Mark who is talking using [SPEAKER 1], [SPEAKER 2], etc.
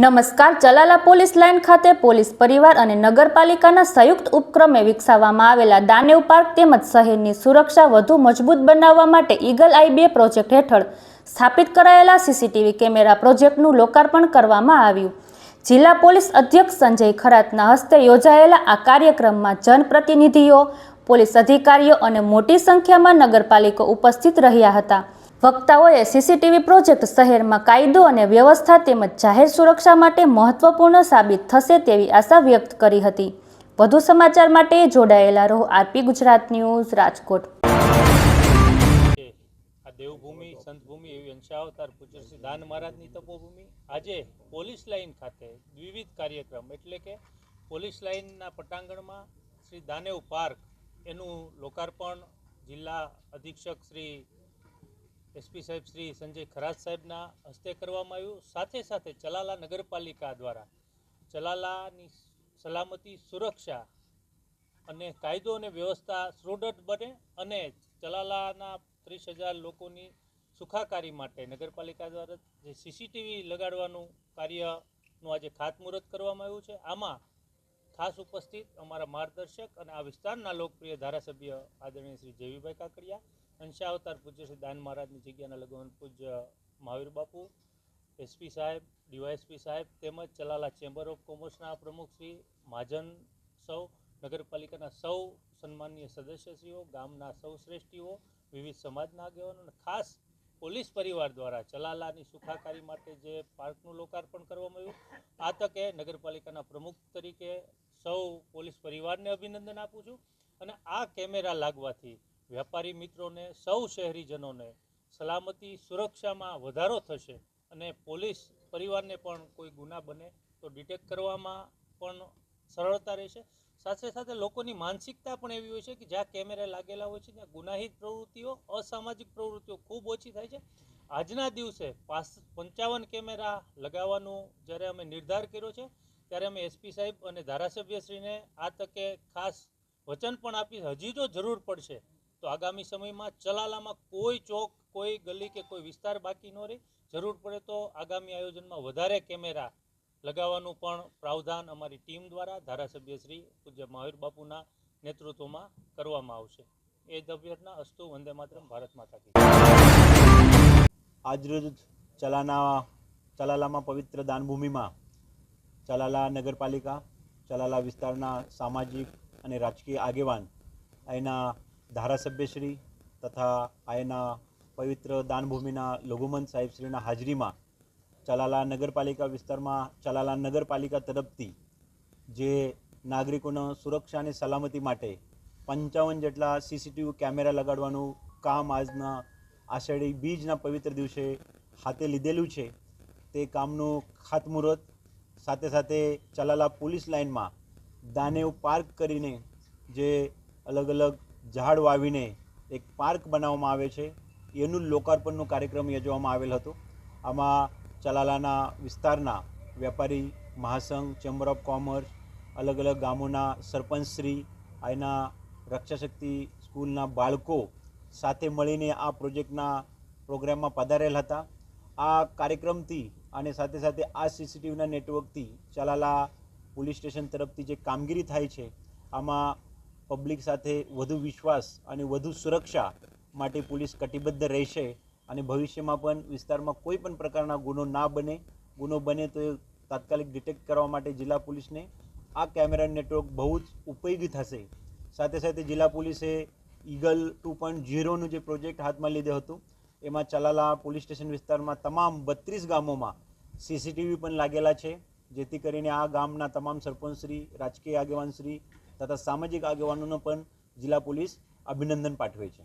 [SPEAKER 1] નમસ્કાર. Chalala police line ખાતે police પરિવાર અને નગરપાલિકાના સંયુક્ત ઉપક્રમે વિકસાવવામાં આવેલા દાનેવ પાર્ક તેમજ શહેરની સુરક્ષા વધુ મજબૂત બનાવવા માટે ઈગલ આઈ 2 પ્રોજેક્ટ હેઠળ સ્થાપિત કરાયેલા સીસીટીવી કેમેરા પ્રોજેક્ટનું લોકાર્પણ કરવામાં આવ્યું. જિલ્લા પોલીસ અધ્યક્ષ સંજય ખરાતના હસ્તે યોજાયેલા આ કાર્યક્રમમાં જનપ્રતિનિધિઓ, પોલીસ અધિકારીઓ અને મોટી સંખ્યામાં નગરપાલિકો ઉપસ્થિત રહ્યા હતા. વક્તાઓએ સીસીટીવી પ્રોજેક્ટ શહેરમાં કાયદો અને વ્યવસ્થા તેમજ જાહેર સુરક્ષા માટે મહત્વપૂર્ણ સાબિત થશે તેવી આશા વ્યક્ત કરી હતી. વધુ સમાચાર માટે જોડાયેલા રહો આરપી ગુજરાત ન્યૂઝ, રાજકોટ.
[SPEAKER 2] આ દેવભૂમિ, સંતભૂમિ એવી અંશાવતાર પૂજ્ય શ્રી દાન મહારાજની તપોભૂમિ. આજે પોલીસ લાઇન ખાતે વિવિધ કાર્યક્રમ એટલે કે પોલીસ લાઇનના પટાંગણમાં શ્રી દાનેવ પાર્ક એનું લોકાર્પણ જિલ્લા અધિક્ષક શ્રી એસપી સાહેબ શ્રી સંજય ખરાત સાહેબના હસ્તે કરવામાં આવ્યું. સાથે સાથે ચલાલા નગરપાલિકા દ્વારા ચલાલાની સલામતી, સુરક્ષા અને કાયદો અને વ્યવસ્થા સુદૃઢ બને અને ચલાલાના 30,000 લોકોની સુખાકારી માટે નગરપાલિકા દ્વારા જે સીસીટીવી લગાડવાનું કાર્યનું આજે ખાતમુહૂર્ત કરવામાં આવ્યું છે. આમાં ખાસ ઉપસ્થિત અમારા માર્ગદર્શક અને આ વિસ્તારના લોકપ્રિય ધારાસભ્ય આદરણીય શ્રી જેવીભાઈ કાકડિયા, અંશાવતાર પૂજ્ય શ્રી દાન મહારાજની જગ્યાના લગન પૂજ્ય મહાવીર બાપુ, એસપી સાહેબ, ડીવાયએસપી સાહેબ તેમજ ચલાલા ચેમ્બર ઓફ કોમર્સના પ્રમુખ શ્રી મહાજન, સૌ નગરપાલિકાના સૌ સન્માનીય સદસ્યશ્રીઓ, ગામના સૌ શ્રેષ્ઠીઓ, વિવિધ સમાજના આગેવાનો અને ખાસ પોલીસ પરિવાર દ્વારા ચલાલાની સુખાકારી માટે જે પાર્કનું લોકાર્પણ કરવામાં આવ્યું. આ તકે નગરપાલિકાના પ્રમુખ તરીકે સૌ પોલીસ પરિવારને અભિનંદન આપું છું. અને આ કેમેરા લાગવાથી વેપારી મિત્રોને, સૌ શહેરીજનોને સલામતી, સુરક્ષામાં વધારો થશે અને પોલીસ પરિવારને પણ કોઈ ગુના બને તો ડિટેક્ટ કરવામાં પણ સરળતા રહેશે. સાથે સાથે લોકોની માનસિકતા પણ એવી હોય છે કે જ્યાં કેમેરા લાગેલા હોય છે ત્યાં ગુનાહિત પ્રવૃત્તિઓ, અસામાજિક પ્રવૃત્તિઓ ખૂબ ઓછી થાય છે. આજના દિવસે 55 કેમેરા લગાવવાનું જ્યારે અમે નિર્ધાર કર્યો છે ત્યારે અમે એસપી સાહેબ અને ધારાસભ્યશ્રીને આ તકે ખાસ વચન પણ આપી, હજી જો જરૂર પડશે તો આગામી સમયમાં ચલાલામાં કોઈ ચોક, કોઈ ગલી કે કોઈ વિસ્તાર બાકી ન રહે. જરૂર પડે તો આગામી આયોજનમાં વધારે કેમેરા લગાવવાનું પણ પ્રાવધાન અમારી ટીમ દ્વારા ધારાસભ્ય શ્રી પૂજ્ય મહાવીર બાપુના નેતૃત્વમાં કરવામાં આવશે. એ જ અભ્યર્થના. અસ્તુ. વંદે માતરમ. ભારત માતા કી જય.
[SPEAKER 3] આજરોજ ચલાલામાં પવિત્ર દાનભૂમિમાં ચલાલા નગરપાલિકા, ચલાલા વિસ્તારના સામાજિક અને રાજકીય આગેવાન, અહીંના ધારાસભ્યશ્રી તથા અહીંના પવિત્ર દાનભૂમિના લઘુમંત સાહેબશ્રીના હાજરીમાં ચલાલા નગરપાલિકા વિસ્તારમાં ચલાલા નગરપાલિકા તરફથી જે નાગરિકોના સુરક્ષા અને સલામતી માટે 55 જેટલા સીસીટીવી કેમેરા લગાડવાનું કામ આજના આષાઢી બીજના પવિત્ર દિવસે હાથે લીધેલું છે. તે કામનું ખાતમુહૂર્ત સાથે સાથે ચલાલા પોલીસ લાઇનમાં દાનેવ પાર્ક કરીને જે અલગ અલગ ઝાડ વાવીને એક પાર્ક બનાવવામાં આવે છે એનું લોકાર્પણનો કાર્યક્રમ યોજવામાં આવેલ હતો. આમાં ચલાલાના વિસ્તારના વેપારી મહાસંઘ, ચેમ્બર ઓફ કોમર્સ, અલગ અલગ ગામોના સરપંચશ્રી, અહીંના રક્ષાશક્તિ સ્કૂલના બાળકો સાથે મળીને આ પ્રોજેક્ટના પ્રોગ્રામમાં પધારેલ હતા. આ કાર્યક્રમથી અને સાથે સાથે આ સીસીટીવીના નેટવર્કથી ચલાલા પોલીસ સ્ટેશન તરફથી જે કામગીરી થાય છે આમાં પબ્લિક સાથે વધુ વિશ્વાસ અને વધુ સુરક્ષા માટે પોલીસ કટિબદ્ધ રહેશે અને ભવિષ્યમાં પણ વિસ્તારમાં કોઈ પણ પ્રકારના ગુનો ના બને. ગુનો બને તો તાત્કાલિક ડિટેક્ટ કરવા માટે જિલ્લા પોલીસને આ કેમેરા નેટવર્ક બહુ જ ઉપયોગી થશે. સાથે સાથે જિલ્લા પોલીસે ઈગલ 2.0નું જે પ્રોજેક્ટ હાથમાં લીધો હતો એમાં ચલાલા પોલીસ સ્ટેશન વિસ્તારમાં તમામ 32 ગામોમાં સીસીટીવી પણ લાગેલા છે, જેથી કરીને આ ગામના તમામ સરપંચશ્રી, રાજકીય આગેવાનશ્રી તથા સામાજિક આગેવાનોનો પણ જિલ્લા પોલીસ અભિનંદન પાઠવે છે.